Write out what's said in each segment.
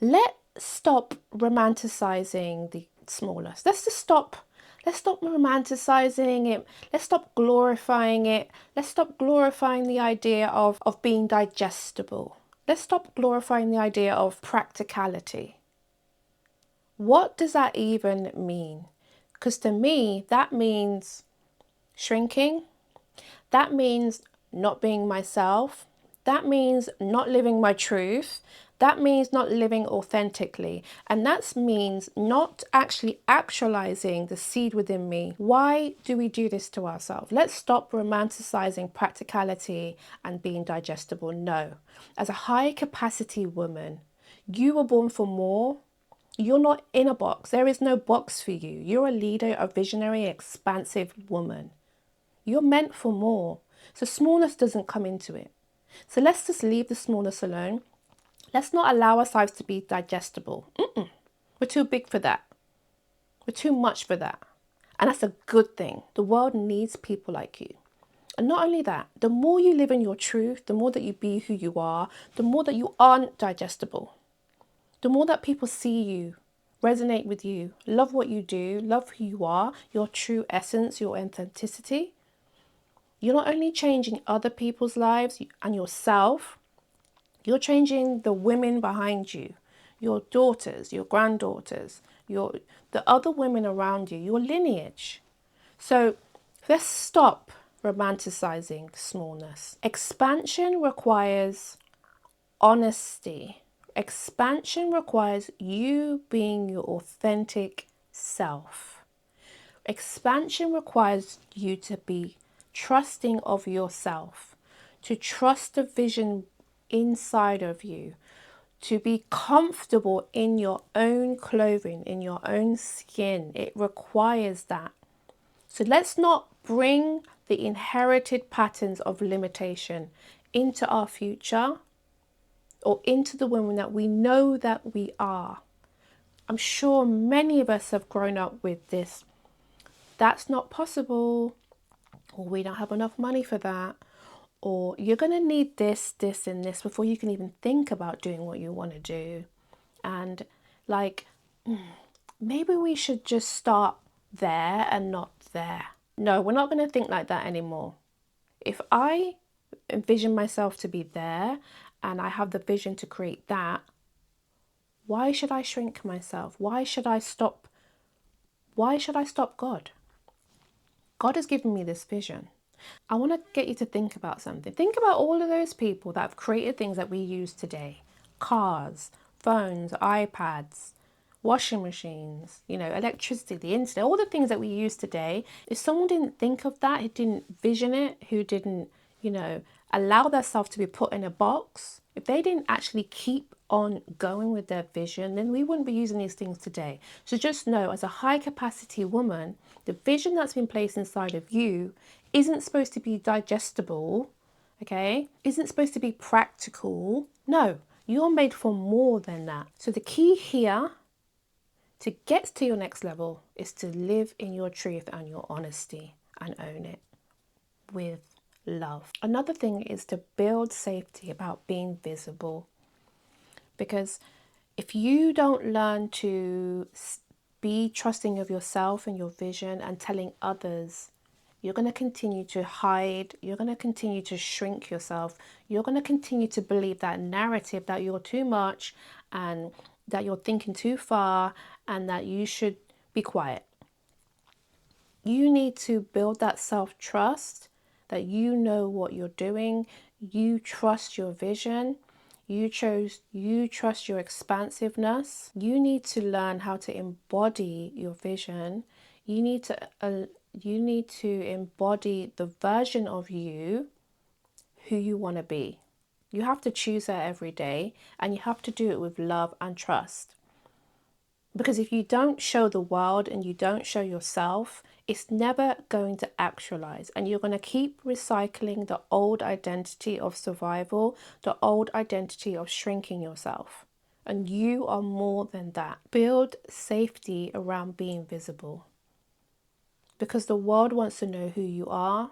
Let's stop romanticizing the smallness. Let's stop romanticizing it. Let's stop glorifying it. Let's stop glorifying the idea of being digestible. Let's stop glorifying the idea of practicality. What does that even mean? Because to me, that means shrinking. That means not being myself. That means not living my truth. That means not living authentically. And that means not actually actualizing the seed within me. Why do we do this to ourselves? Let's stop romanticizing practicality and being digestible. No. As a high capacity woman, you were born for more. You're not in a box. There is no box for you. You're a leader, a visionary, expansive woman. You're meant for more. So smallness doesn't come into it. So let's just leave the smallness alone. Let's not allow ourselves to be digestible. We're too big for that. We're too much for that. And that's a good thing. The world needs people like you. And not only that, the more you live in your truth, the more that you be who you are, the more that you aren't digestible. The more that people see you, resonate with you, love what you do, love who you are, your true essence, your authenticity, you're not only changing other people's lives and yourself, you're changing the women behind you, your daughters, your granddaughters, the other women around you, your lineage. So let's stop romanticizing smallness. Expansion requires honesty. Expansion requires you being your authentic self. Expansion requires you to be trusting of yourself, to trust the vision inside of you, to be comfortable in your own clothing, in your own skin. It requires that. So let's not bring the inherited patterns of limitation into our future or into the women that we know that we are. I'm sure many of us have grown up with this. That's not possible, or we don't have enough money for that, or you're going to need this, this, and this before you can even think about doing what you want to do. And like, maybe we should just start there and not there. No, we're not going to think like that anymore. If I envision myself to be there and I have the vision to create that, why should I shrink myself? Why should I stop? Why should I stop God? God has given me this vision. I want to get you to think about something. Think about all of those people that have created things that we use today. Cars, phones, iPads, washing machines, electricity, the internet, all the things that we use today. If someone didn't think of that, who didn't vision it, who didn't, allow themselves to be put in a box, if they didn't actually keep on going with their vision, then we wouldn't be using these things today. So just know, as a high capacity woman, the vision that's been placed inside of you isn't supposed to be digestible, okay? Isn't supposed to be practical. No, you're made for more than that. So the key here to get to your next level is to live in your truth and your honesty and own it with love. Another thing is to build safety about being visible. Because if you don't learn to be trusting of yourself and your vision and telling others, you're going to continue to hide, you're going to continue to shrink yourself, you're going to continue to believe that narrative that you're too much and that you're thinking too far and that you should be quiet. You need to build that self-trust that you know what you're doing, you trust your vision, you trust your expansiveness. You need to learn how to embody your vision. You need to embody the version of you who you want to be. You have to choose that every day, and you have to do it with love and trust. Because if you don't show the world and you don't show yourself, it's never going to actualize. And you're going to keep recycling the old identity of survival, the old identity of shrinking yourself. And you are more than that. Build safety around being visible. Because the world wants to know who you are.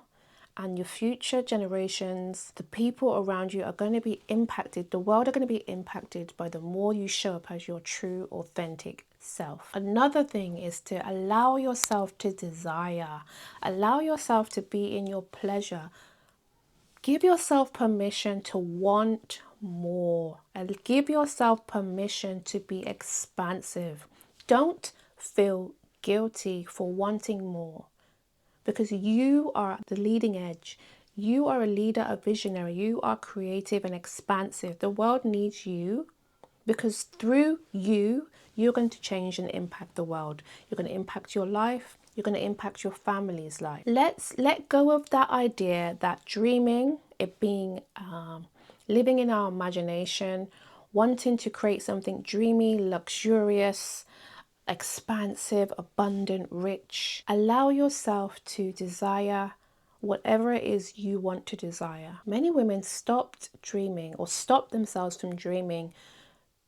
and your future generations, the people around you are going to be impacted. The world are going to be impacted by the more you show up as your true, authentic self. Another thing is to allow yourself to desire, allow yourself to be in your pleasure. Give yourself permission to want more, and give yourself permission to be expansive. Don't feel guilty for wanting more, because you are the leading edge. You are a leader, a visionary. You are creative and expansive. The world needs you, because through you, you're going to change and impact the world. You're going to impact your life. You're going to impact your family's life. Let's let go of that idea that dreaming, it being living in our imagination, wanting to create something dreamy, luxurious, expansive, abundant, rich. Allow yourself to desire whatever it is you want to desire. Many women stopped dreaming or stopped themselves from dreaming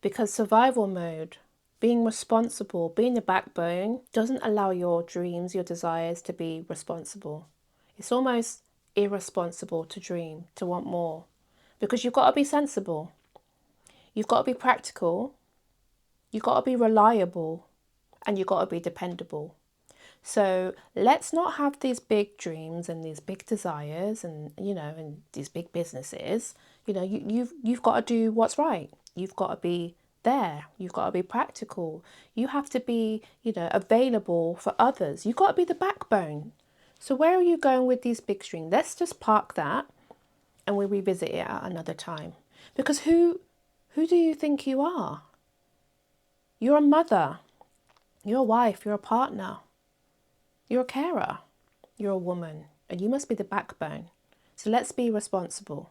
because survival mode, being responsible, being the backbone, doesn't allow your dreams, your desires to be responsible. It's almost irresponsible to dream, to want more, because you've got to be sensible. You've got to be practical. You've got to be reliable, and you've got to be dependable. So let's not have these big dreams and these big desires and, and these big businesses. You've got to do what's right. You've got to be there. You've got to be practical. You have to be, available for others. You've got to be the backbone. So where are you going with these big dreams? Let's just park that and we'll revisit it at another time. Because who do you think you are? You're a mother. You're a wife. You're a partner. You're a carer. You're a woman. And you must be the backbone. So let's be responsible.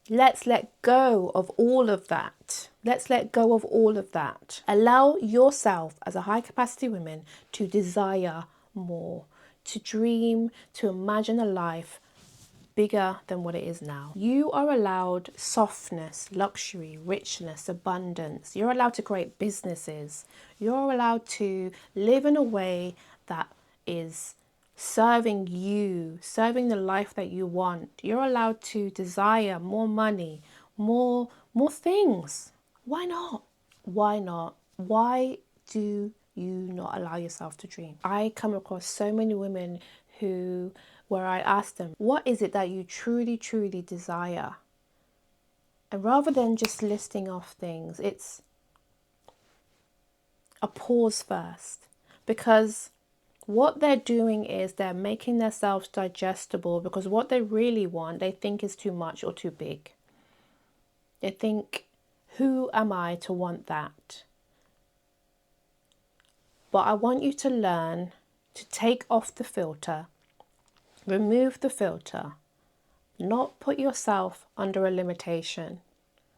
Let's let go of all of that. Let's let go of all of that. Allow yourself as a high capacity woman to desire more, to dream, to imagine a life bigger than what it is now. You are allowed softness, luxury, richness, abundance. You're allowed to create businesses. You're allowed to live in a way that is serving you, serving the life that you want. You're allowed to desire more money, more things. Why not? Why not? Why do you not allow yourself to dream? I come across so many women where I ask them, what is it that you truly, truly desire? And rather than just listing off things, it's a pause first, because what they're doing is they're making themselves digestible, because what they really want, they think is too much or too big. They think, who am I to want that? But I want you to learn to take off the filter, remove the filter, not put yourself under a limitation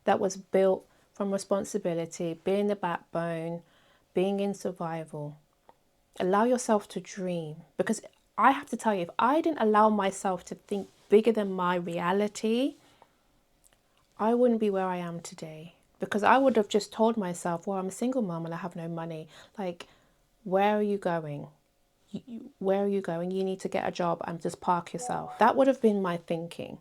that was built from responsibility, being the backbone, being in survival. Allow yourself to dream, because I have to tell you, if I didn't allow myself to think bigger than my reality, I wouldn't be where I am today, because I would have just told myself, well, I'm a single mom and I have no money. Like, where are you going? Where are you going? You need to get a job and just park yourself. That would have been my thinking.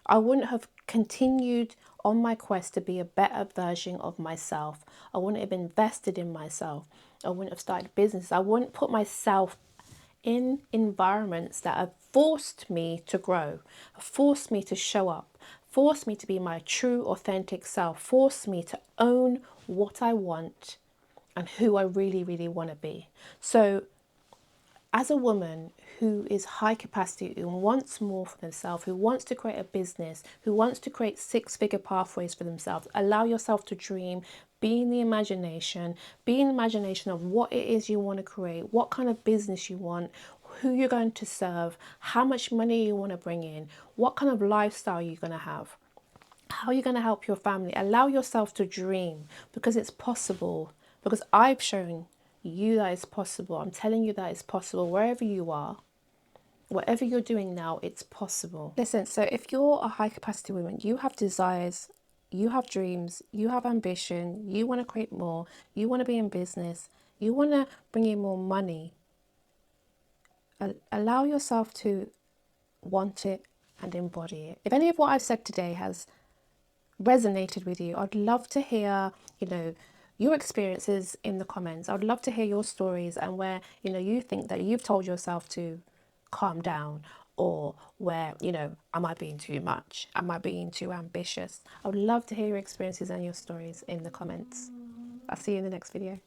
I wouldn't have continued on my quest to be a better version of myself. I wouldn't have invested in myself. I wouldn't have started business. I wouldn't put myself in environments that have forced me to grow, forced me to show up, forced me to be my true, authentic self, forced me to own what I want and who I really, really want to be. So as a woman who is high capacity, who wants more for themselves, who wants to create a business, who wants to create six-figure pathways for themselves, allow yourself to dream, be in the imagination of what it is you want to create, what kind of business you want, who you're going to serve, how much money you want to bring in, what kind of lifestyle you're going to have, how you're going to help your family. Allow yourself to dream, because it's possible, because I've shown you that it's possible. I'm telling you that it's possible wherever you are. Whatever you're doing now, it's possible. Listen, so if you're a high capacity woman, you have desires, you have dreams, you have ambition, you want to create more, you want to be in business, you want to bring in more money. allow yourself to want it and embody it. If any of what I've said today has resonated with you, I'd love to hear, your experiences in the comments. I would love to hear your stories and where, you think that you've told yourself to calm down, or where, am I being too much? Am I being too ambitious? I would love to hear your experiences and your stories in the comments. I'll see you in the next video.